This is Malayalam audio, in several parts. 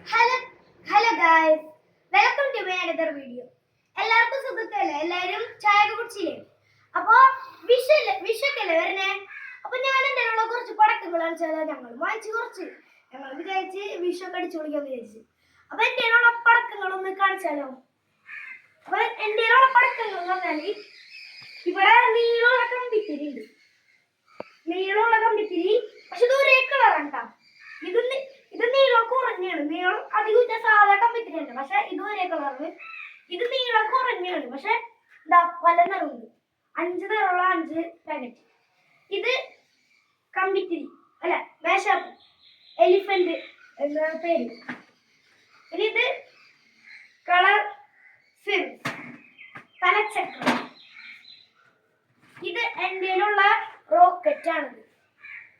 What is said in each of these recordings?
Hello hello guys, welcome to my another video. എല്ലാവർക്കും സുഖത്തല്ലേ? എല്ലാവരും ചായ കുടിച്ചില്ലേ? അപ്പൊ വിഷുക്കല്ലേ വരണേ. അപ്പൊ ഞാൻ എൻ്റെ കുറച്ച് പടക്കങ്ങൾ അടിച്ചാലോ. ഞങ്ങൾ വിചാരിച്ച് വിഷു ഒക്കെ അടിച്ചു പൊളിക്കാൻ വിചാരിച്ചു. അപ്പൊ എൻ്റെ പടക്കങ്ങളൊന്ന് കാണിച്ചാലോ. അപ്പൊ എൻ്റെ പടക്കങ്ങൾ എന്ന് പറഞ്ഞാല് ഇവിടെ നീളമുള്ള കമ്പിത്തിരി ഉണ്ട്. നീളമുള്ള കമ്പിത്തിരി, പക്ഷെ ഇത് ഒരേ കളറാണ് കേട്ടോ. ഇത് നീളം കുറഞ്ഞാണ്. നീളം അധികം സാധാ കമ്പിത്തിരിയാണ്, പക്ഷെ ഇത് ഒരേ കളറ്. ഇത് നീളം കുറഞ്ഞാണ്, പക്ഷെ ഇതാ പല നിറമുണ്ട്. 5 നിറമുള്ള 5 പാക്കറ്റ്. ഇത് കമ്പിത്തിരി അല്ല, മേശാപ്പ്, എലിഫന്റ് എന്നാണ് പേര്. ഇനി ഇത് കളർ തലച്ചക്രം. ഇത് എൻ്റെ റോക്കറ്റ് ആണിത്.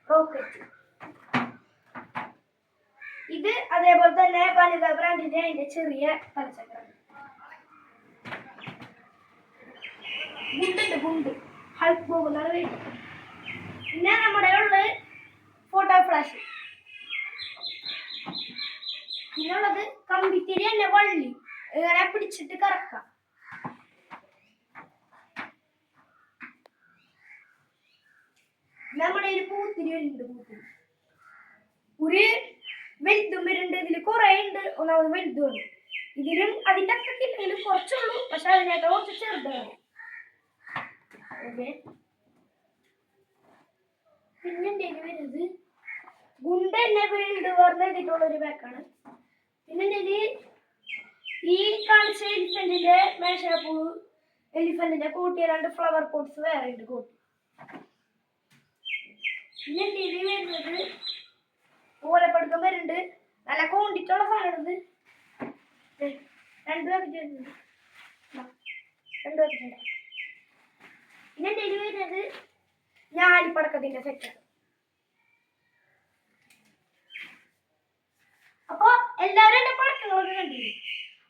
റോക്കറ്റ് ഇത് അതേപോലെ തന്നെ വനിതാ ബ്രാൻഡിന്റെ അതിന്റെ ചെറിയ തലച്ചക്രം. ഗുണ്ട് ഹൾക്ക് പോകുന്ന പേര്. പിന്നെ നമ്മുടെ ഫോട്ടോ ഫ്ലാഷ്. പിന്നുള്ളത് കമ്പിത്തിരി തന്നെ, വള്ളി ഇങ്ങനെ പിടിച്ചിട്ട് കറക്കാം. നമ്മുടെ പൂത്തിരി വരുന്നുണ്ട്. ഒരു വലുതും വരുന്നുണ്ട്. ഇതിൽ കുറെ ഉണ്ട്. ഒന്നാമത് വലുതുമാണ്. ഇതിലും അതിന്റെ അത്രയ്ക്ക് ഇല്ലെങ്കിലും കുറച്ചുള്ളൂ, പക്ഷെ അതിനേക്കാൾ കുറച്ച് ചെറുതാണ്. ഓക്കെ, പിന്നെ എൻ്റെ വരുന്നത് ഗുണ്ട തന്നെ വീട് പറഞ്ഞ് എഴുതിയിട്ടുള്ള ഒരു ബാക്കാണ്. പിന്നെ എൻ്റെ ഈ കാണിച്ച എലിഫന്റിന്റെ മേശാപ്പൂ, എലിഫന്റിന്റെ കൂട്ടിയ 2 ഫ്ലവർ പോട്ട്സ് വേറെ ഉണ്ട് കൂട്ടി. പിന്നെ എൻ്റെ വരുന്നത് ഓലപ്പടുക്കം വരുന്നുണ്ട്. നല്ല കോണ്ടിട്ടുള്ള സാധനം. 2 പാക്കറ്റ് വരുന്നുണ്ട്. 2 പാക്കറ്റ് ഉണ്ട്. പിന്നെ എൻ്റെ വരുന്നത് ഞാലിപ്പടക്കത്തിന്റെ സെറ്റാണ്. അപ്പൊ എല്ലാവരും എന്റെ പടക്കങ്ങളൊക്കെ കണ്ടില്ലേ.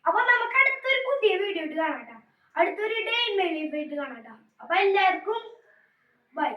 അപ്പൊ നമുക്ക് അടുത്തൊരു പുതിയ വീഡിയോ ഇട്ട് കാണാം. അടുത്തൊരു ഡേ ഇൻ മൈ ലൈഫ് ആയിട്ട് കാണാം. അപ്പൊ എല്ലാവർക്കും ബൈ.